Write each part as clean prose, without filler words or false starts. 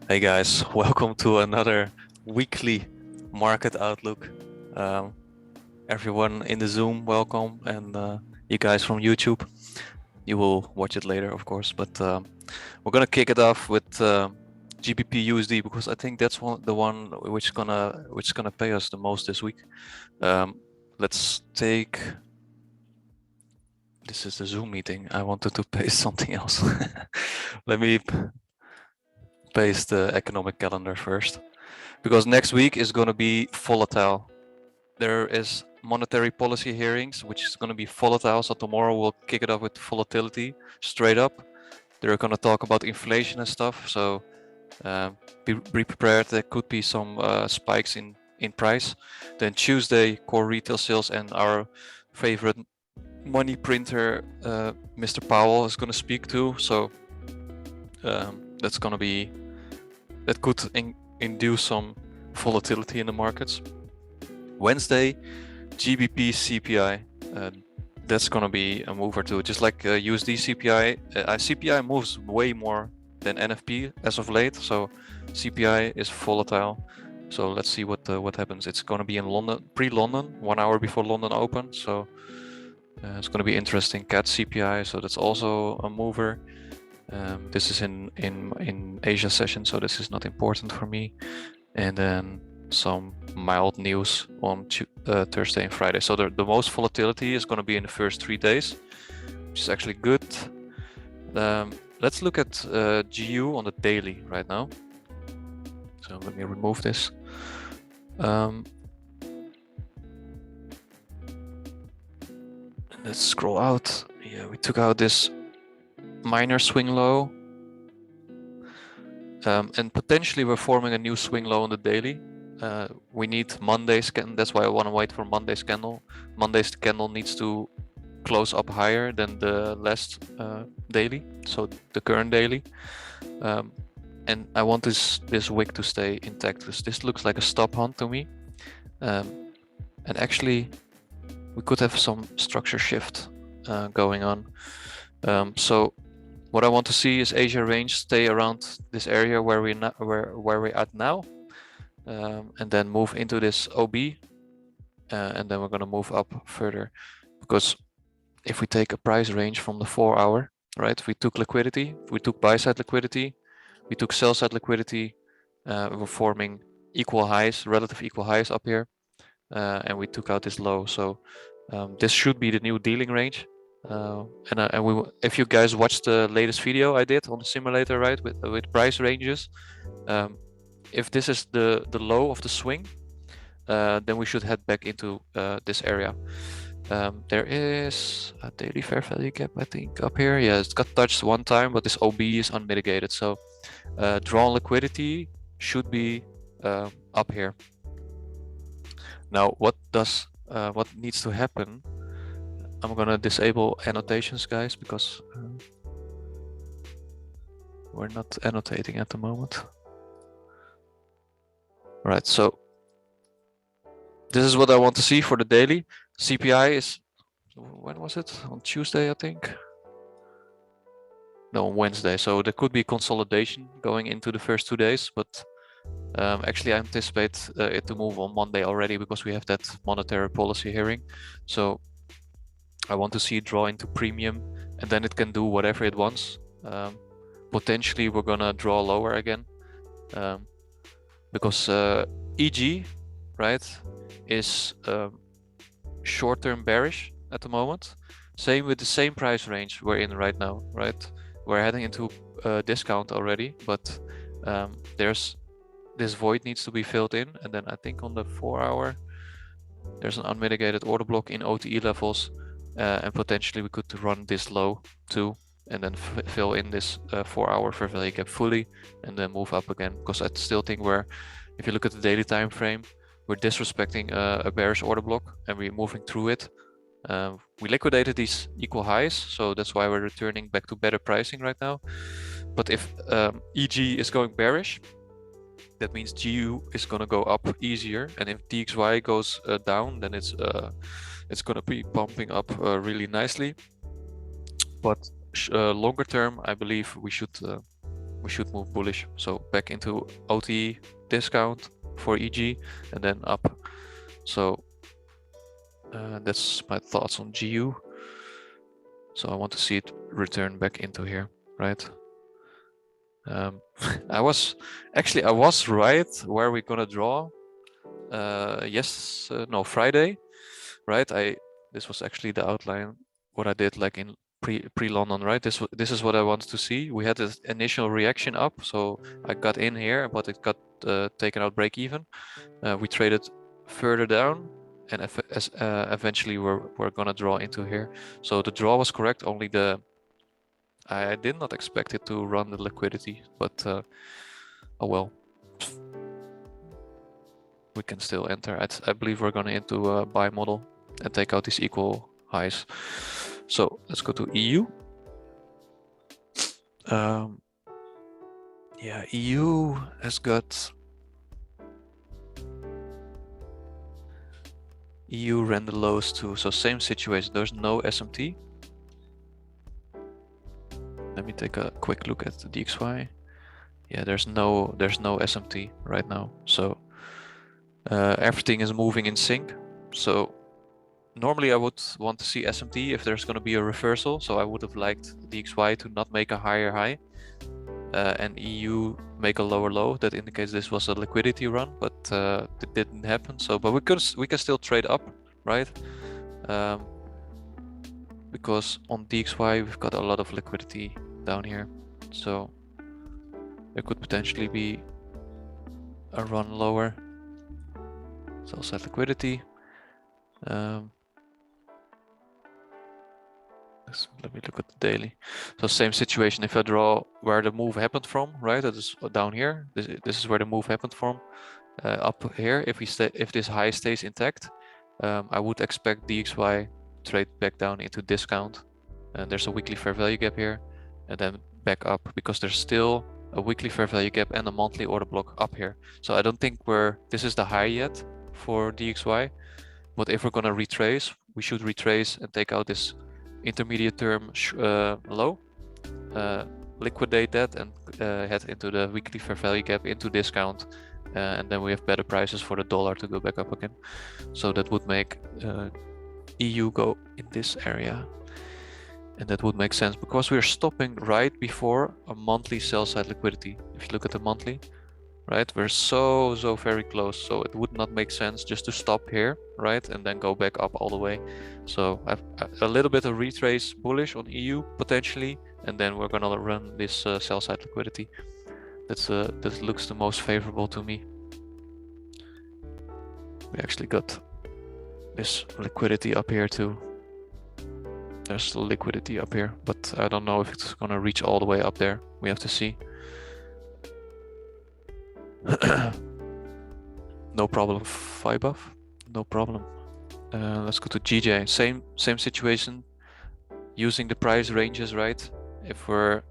Hey guys, welcome to another weekly market outlook. Everyone in the Zoom, welcome, and you guys from YouTube. You will watch it later, of course, but we're gonna kick it off with GBP USD because I think that's the one which gonna pay us the most this week. Let's take. This is the Zoom meeting. I wanted to paste something else. Let me paste the economic calendar first, because next week is going to be volatile. There is monetary policy hearings, which is going to be volatile. So tomorrow we'll kick it off with volatility straight up. They're going to talk about inflation and stuff. So be prepared. There could be some spikes in price. Then Tuesday, core retail sales and our favorite money printer, Mr. Powell, is going to speak too. So that's going to be, that could induce some volatility in the markets. Wednesday, GBP CPI. That's gonna be a mover too. Just like USD CPI, CPI moves way more than NFP as of late. So CPI is volatile. So let's see what happens. It's gonna be in London, pre-London, 1 hour before London open. So it's gonna be interesting. CAT CPI. So that's also a mover. This is in Asia session, so this is not important for me. And then some mild news on Thursday and Friday. So the most volatility is going to be in the first 3 days, which is actually good. Let's look at GU on the daily right now. So let me remove this. Let's scroll out. Yeah, we took out this minor swing low. And potentially we're forming a new swing low on the daily. We need Monday's candle. That's why I want to wait for Monday's candle. Monday's candle needs to close up higher than the last daily, so the current daily. And I want this wick to stay intact because this looks like a stop hunt to me. And actually, we could have some structure shift going on. So what I want to see is Asia range stay around this area where we're at now, and then move into this OB, and then we're going to move up further. Because if we take a price range from the 4 hour, right? We took liquidity, we took buy side liquidity, we took sell side liquidity. We're forming equal highs, relative equal highs up here, and we took out this low. So this should be the new dealing range. If you guys watched the latest video I did on the simulator, right, with price ranges, if this is the low of the swing, then we should head back into this area. There is a daily fair value gap, I think, up here. Yeah, it's got touched one time, but this OB is unmitigated. So drawn liquidity should be up here. Now, what needs to happen? I'm gonna disable annotations, guys, because we're not annotating at the moment. Right, so this is what I want to see for the daily. CPI is, when was it? On Tuesday, I think. No, on Wednesday. So there could be consolidation going into the first 2 days, but actually I anticipate it to move on Monday already because we have that monetary policy hearing. So I want to see it draw into premium, and then it can do whatever it wants. Potentially we're gonna draw lower again, because EG, right, is short-term bearish at the moment. Same with the same price range we're in right now, right? We're heading into discount already, but there's this void needs to be filled in, and then I think on the 4 hour there's an unmitigated order block in OTE levels, and potentially we could run this low too, and then fill in this 4 hour fair value gap fully, and then move up again. Because I still think if you look at the daily time frame, we're disrespecting a bearish order block, and we're moving through it. We liquidated these equal highs, so that's why we're returning back to better pricing right now. But if EG is going bearish, that means GU is going to go up easier, and if DXY goes down, then it's going to be pumping up really nicely. But longer term, I believe we should we should move bullish. So back into OTE discount for EG and then up. So that's my thoughts on GU. So I want to see it return back into here, right? I was right where we're gonna draw. Friday, right? This was actually the outline what I did like in pre-London, right? This is what I wanted to see. We had this initial reaction up, so I got in here, but it got taken out break even. We traded further down, and eventually we're gonna draw into here. So the draw was correct. Only I did not expect it to run the liquidity, but oh well. We can still enter. I believe we're gonna into a buy model and take out these equal highs. So let's go to EU. Yeah, EU has got EU ran the lows too. So same situation. There's no SMT. Let me take a quick look at the DXY. Yeah, there's no SMT right now. So everything is moving in sync. So normally I would want to see SMT if there's going to be a reversal. So I would have liked DXY to not make a higher high and EU make a lower low. That indicates this was a liquidity run, but it didn't happen. So, but we can still trade up, right? Because on DXY we've got a lot of liquidity down here. So there could potentially be a run lower. Sell side liquidity. Let me look at the daily. So same situation. If I draw where the move happened from, right? That is down here. This is where the move happened from. Up here, if this high stays intact, I would expect DXY trade back down into discount. And there's a weekly fair value gap here, and then back up because there's still a weekly fair value gap and a monthly order block up here. So I don't think this is the high yet for DXY. But if we're gonna retrace, we should retrace and take out this intermediate term low, liquidate that and head into the weekly fair value gap into discount, and then we have better prices for the dollar to go back up again. So that would make EU go in this area, and that would make sense because we're stopping right before a monthly sell side liquidity. If you look at the monthly, right, we're so very close. So it would not make sense just to stop here, right, and then go back up all the way. So I've a little bit of retrace bullish on EU potentially, and then we're gonna run this sell side liquidity. That looks the most favorable to me. We actually got this liquidity up here too. There's liquidity up here, but I don't know if it's gonna reach all the way up there. We have to see. No problem, phi buff, no problem. Let's go to GJ. Same situation, using the price ranges, right? If we're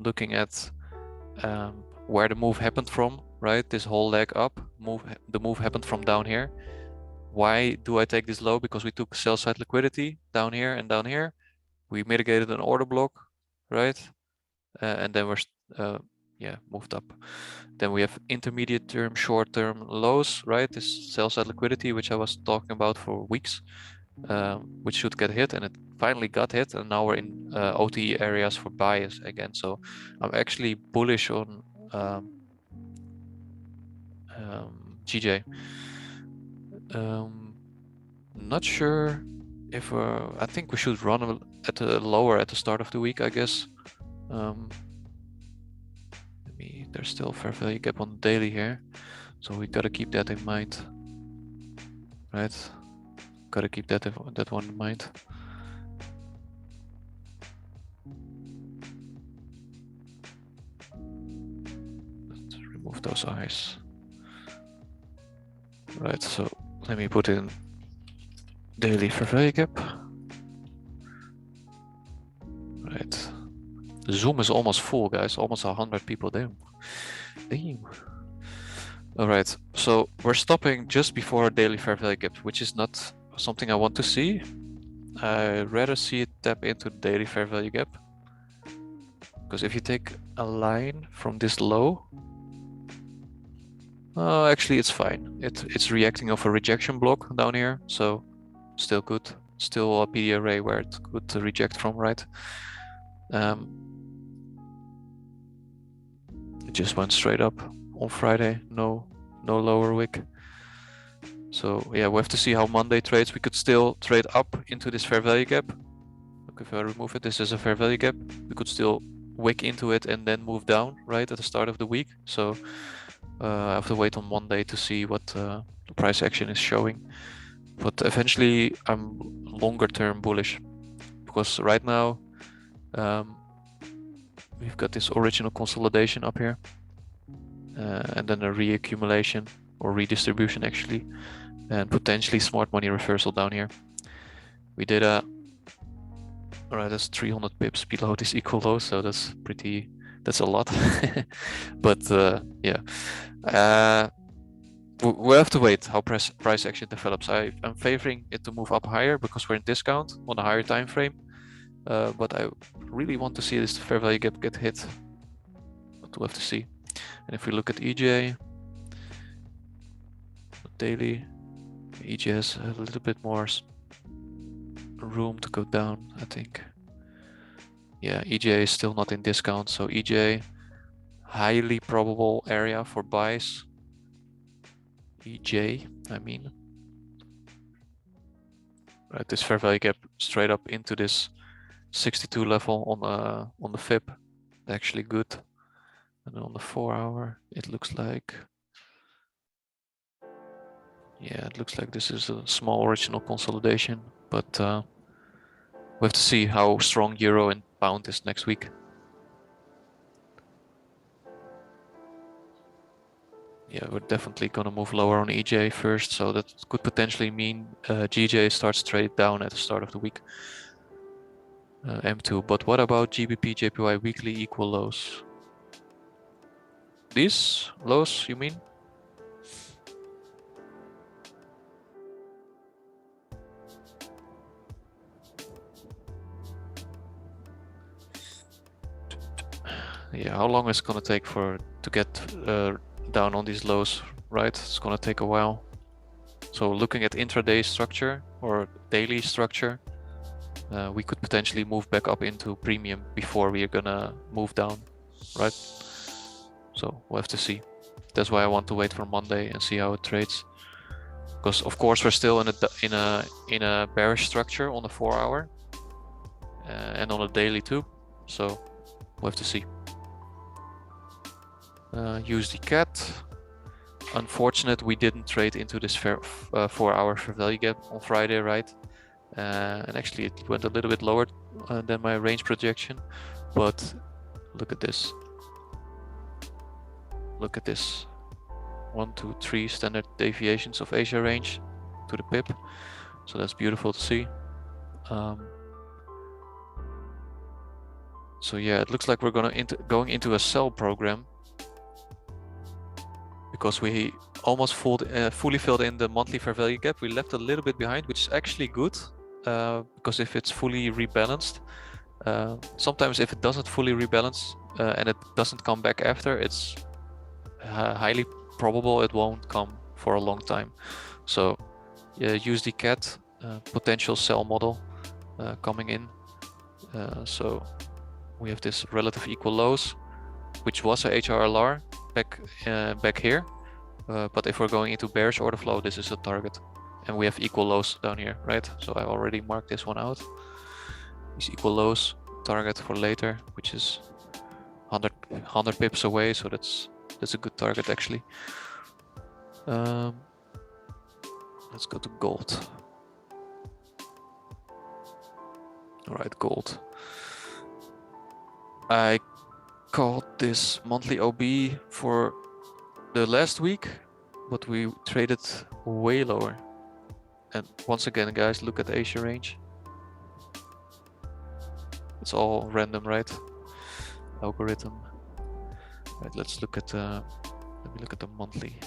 looking at where the move happened from, right? This whole leg up, the move happened from down here. Why do I take this low? Because we took sell side liquidity down here and down here. We mitigated an order block, right? And then we're moved up. Then we have intermediate term, short term lows, right? This sell side liquidity, which I was talking about for weeks, which should get hit, and it finally got hit, and now we're in OTE areas for buyers again. So I'm actually bullish on GJ. Not sure if I think we should run at the lower at the start of the week, I guess. There's still fair value gap on the daily here, so we gotta keep that in mind, right? Gotta keep that one in mind. Let's remove those eyes. Right, so let me put in daily fair value gap. Right. Zoom is almost full, guys. Almost 100 people there. Damn. All right, so we're stopping just before a daily fair value gap, which is not something I want to see. I'd rather see it tap into the daily fair value gap, Because if you take a line from this low, actually it's fine. It's reacting off a rejection block down here, so still good. Still a PD array where it could reject from, right? It just went straight up on Friday, no lower wick. So yeah, we have to see how Monday trades. We could still trade up into this fair value gap. Look, if I remove it, this is a fair value gap. We could still wick into it and then move down, right, at the start of the week. So I have to wait on Monday to see what the price action is showing. But eventually I'm longer term bullish, because right now we've got this original consolidation up here, and then a reaccumulation or redistribution actually, and potentially smart money reversal down here. We did a, all right, that's 300 pips below this equal low, so that's a lot. But yeah, we have to wait how price action develops. I'm favoring it to move up higher because we're in discount on a higher time frame, but I really want to see this fair value gap get hit, but we'll have to see. And if we look at EJ daily, EJ has a little bit more room to go down, I think. Yeah, EJ is still not in discount, so EJ, highly probable area for buys. EJ, I mean. Right, this fair value gap straight up into this 62 level on the fib, actually good. And on the 4 hour, it looks like, yeah, it looks like this is a small original consolidation, but we have to see how strong euro and pound is next week. Yeah, we're definitely gonna move lower on EJ first, so that could potentially mean GJ starts trade down at the start of the week. M2, but what about GBP, JPY weekly equal lows? These lows, you mean? Yeah, how long is it gonna take to get down on these lows, right? It's gonna take a while. So looking at intraday structure or daily structure, we could potentially move back up into premium before we are gonna move down, right? So we'll have to see. That's why I want to wait for Monday and see how it trades. Because of course we're still in a bearish structure on the 4 hour and on a daily too. So we'll have to see. USD CAT. Unfortunate we didn't trade into this 4 hour fair value gap on Friday, right? And actually it went a little bit lower than my range projection, but look at this. Look at this. 1, 2, 3 standard deviations of Asia range to the pip. So that's beautiful to see. So yeah, it looks like we're going into a sell program, because we almost fully filled in the monthly fair value gap. We left a little bit behind, which is actually good, because if it's fully rebalanced, sometimes if it doesn't fully rebalance and it doesn't come back after, it's highly probable it won't come for a long time. So yeah, USD CAT, potential sell model coming in. So we have this relative equal lows, which was a HRLR back here, but if we're going into bearish order flow, this is a target, and we have equal lows down here, right? So I already marked this one out. These equal lows, target for later, which is 100 pips away, so that's a good target actually. Let's go to gold. All right, gold. I called this monthly OB for the last week, but we traded way lower. And once again, guys, look at the Asia range. It's all random, right? Algorithm. Right, let's look at let me look at the monthly.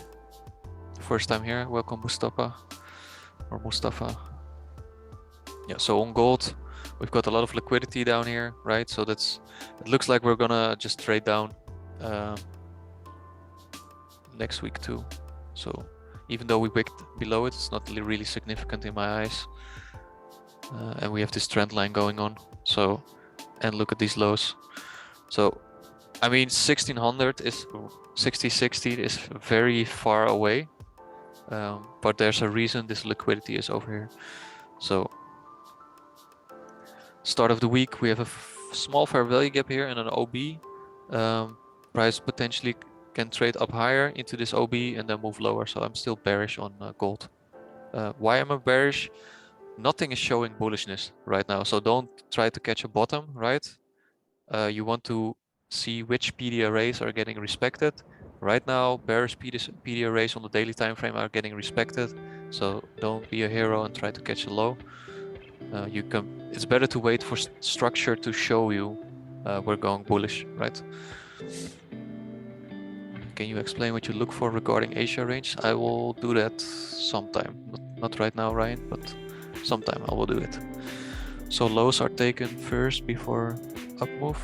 First time here, welcome Mustafa or Mustafa. Yeah, so on gold, we've got a lot of liquidity down here, right? So it looks like we're gonna just trade down next week too. So even though we wicked below it, it's not really significant in my eyes. And we have this trend line going on. So, and look at these lows. So, I mean, 1600 is 6060 is very far away, but there's a reason this liquidity is over here. So, start of the week, we have a small fair value gap here and an OB. Price potentially can trade up higher into this OB and then move lower. So I'm still bearish on gold. Why am I bearish? Nothing is showing bullishness right now. So don't try to catch a bottom, right? You want to see which PD arrays are getting respected. Right now, bearish PD arrays on the daily time frame are getting respected. So don't be a hero and try to catch a low. It's better to wait for structure to show you we're going bullish, right? Can you explain what you look for regarding Asia range? I will do that sometime. Not right now, Ryan, but sometime I will do it. So lows are taken first before up move.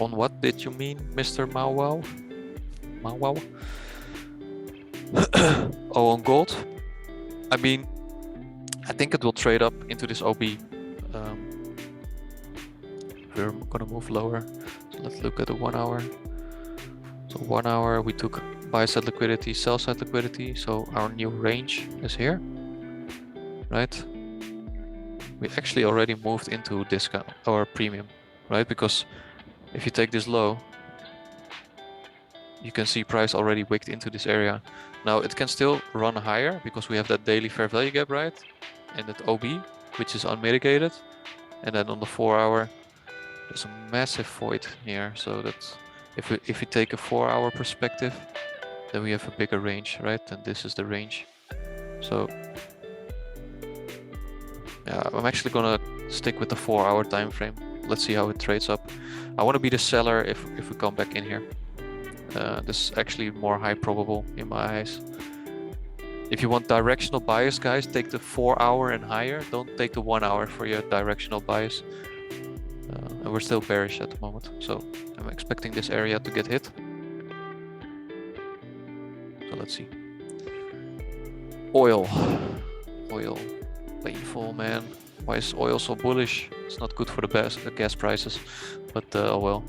On what did you mean, Mr. Mau Wow? Mau Wow? Oh, on gold? I mean, I think it will trade up into this OB. We're gonna move lower. So let's look at the 1 hour. So 1 hour we took buy side liquidity, sell side liquidity. So our new range is here, right? We actually already moved into discount or premium, right? Because if you take this low, you can see price already wicked into this area. Now it can still run higher because we have that daily fair value gap, right? And that OB, which is unmitigated. And then on the 4 hour, there's a massive void here. So that if we take a 4 hour perspective, then we have a bigger range, right? And this is the range. So yeah, I'm actually gonna stick with the 4 hour time frame. Let's see how it trades up. I want to be the seller if we come back in here. This is actually more high probable in my eyes. If you want directional bias, guys, take the 4 hour and higher. Don't take the 1 hour for your directional bias. And we're still bearish at the moment, so I'm expecting this area to get hit. So let's see. Oil, painful, man. Why is oil so bullish? It's not good for the gas prices, but oh well.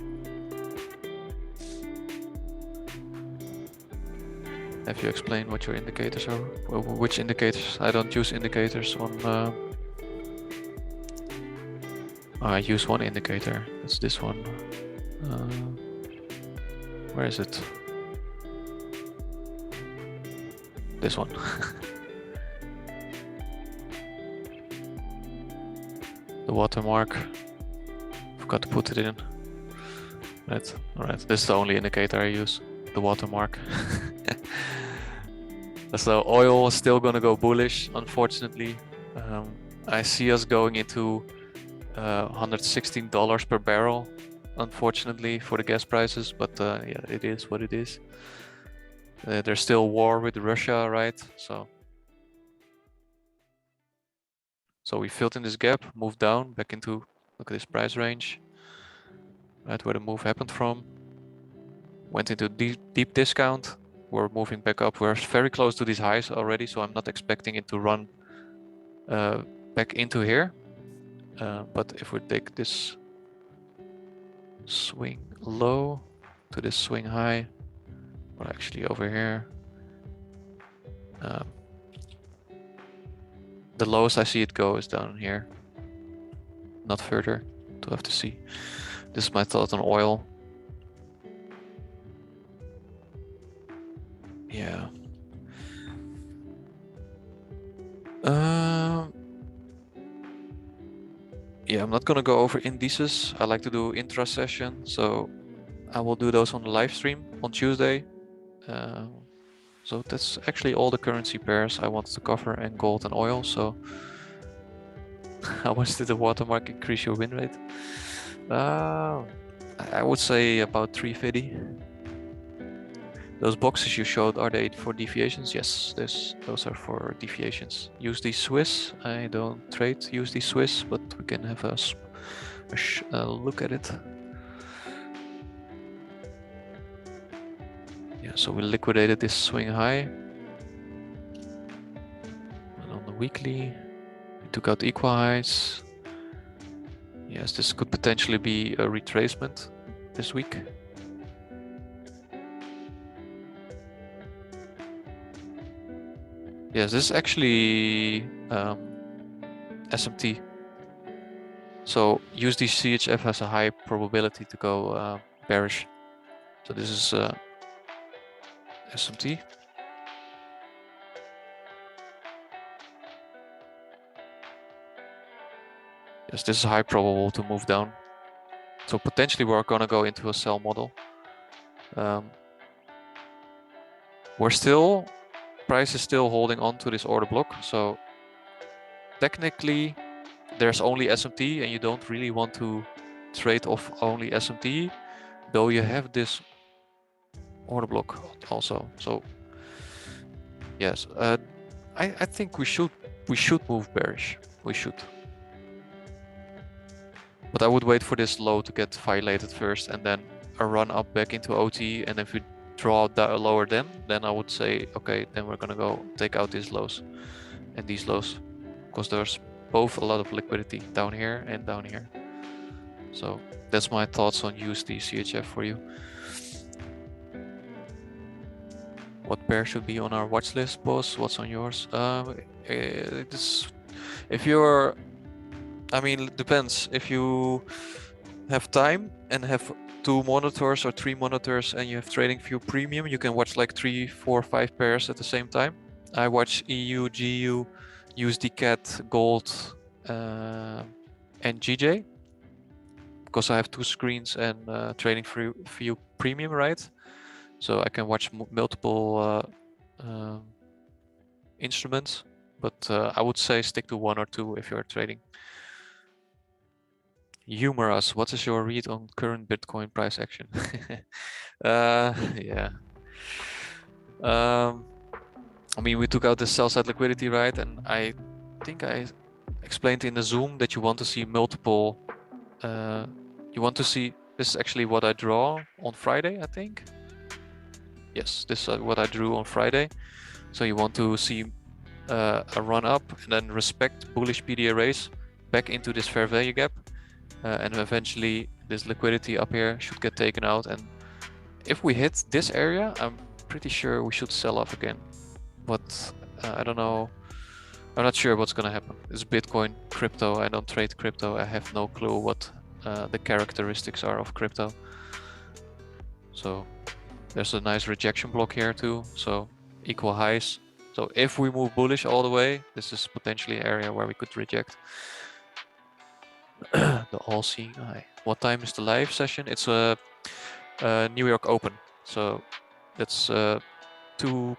Have you explained what your indicators are? Well, which indicators? I don't use indicators on. I use one indicator. It's this one. Where is it? This one. The watermark. Forgot to put it in. Right. All right. This is the only indicator I use. The watermark. So oil is still gonna go bullish, unfortunately. I see us going into $116 per barrel, unfortunately, for the gas prices, but yeah, it is what it is. There's still war with Russia, right? So we filled in this gap, moved down back into, look at this price range, right where the move happened from. Went into deep discount. We're moving back up. We're very close to these highs already, so I'm not expecting it to run back into here. But if we take this swing low to this swing high, or actually over here, the lowest I see it go is down here, not further. To have to see. This is my thought on oil. Yeah. Yeah, I'm not gonna go over indices. I like to do intra session, so I will do those on the live stream on Tuesday. So that's actually all the currency pairs I wanted to cover, and gold and oil. So how much did the watermark increase your win rate? I would say about 350. Those boxes you showed, are they for deviations? Yes, those are for deviations. USD Swiss, I don't trade USD Swiss, but we can have a look at it. Yeah, so we liquidated this swing high. And on the weekly, we took out equal highs. Yes, this could potentially be a retracement this week. Yes, this is actually SMT. So USD CHF has a high probability to go bearish. So this is SMT. Yes, this is high probable to move down. So potentially we're gonna go into a sell model. Price is still holding on to this order block. So technically there's only SMT and you don't really want to trade off only SMT, though you have this order block also. So yes, I think we should move bearish. We should. But I would wait for this low to get violated first and then a run up back into OT, and if we draw that lower then I would say, okay, then we're gonna go take out these lows and these lows, because there's both a lot of liquidity down here and down here. So that's my thoughts on USD CHF for you. What pair should be on our watch list, boss? What's on yours? If you're, I mean, it depends. If you have time and have 2 monitors or 3 monitors and you have TradingView Premium, you can watch like 3, 4, 5 pairs at the same time. I watch EU, GU, USD CAD, Gold, and GJ, because I have 2 screens and TradingView Premium, right? So I can watch multiple instruments, but I would say stick to 1 or 2 if you're trading. Humor us. What is your read on current Bitcoin price action? Yeah. I mean, we took out the sell side liquidity, right? And I think I explained in the Zoom that you want to see multiple. You want to see. This is actually what I draw on Friday, I think. Yes, this is what I drew on Friday. So you want to see a run up and then respect bullish PDA raise back into this fair value gap. And eventually this liquidity up here should get taken out, and if we hit this area, I'm pretty sure we should sell off again. But I don't know, I'm not sure what's gonna happen. It's Bitcoin, crypto. I don't trade crypto. I have no clue what the characteristics are of crypto. So there's a nice rejection block here too, so equal highs. So if we move bullish all the way, this is potentially an area where we could reject. The all-seeing eye. What time is the live session? It's a New York Open, so that's 2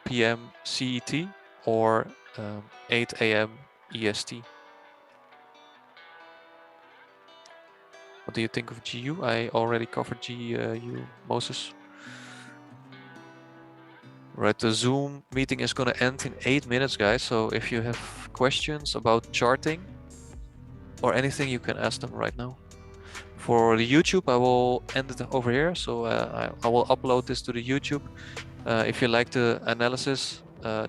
p.m. CET or 8 a.m. EST. What do you think of GU? I already covered GU, Moses. Right, the Zoom meeting is going to end in 8 minutes, guys. So if you have questions about charting or anything, you can ask them right now. For the YouTube, I will end it over here. So I will upload this to the YouTube. If you like the analysis,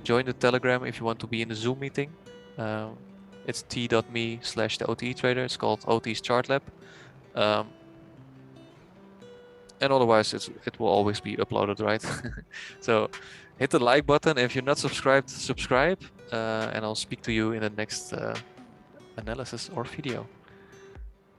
join the Telegram if you want to be in the Zoom meeting. It's t.me/the OTE Trader. It's called OT's Chart Lab. And otherwise it will always be uploaded, right? So hit the like button. If you're not subscribed, subscribe, and I'll speak to you in the next analysis or video.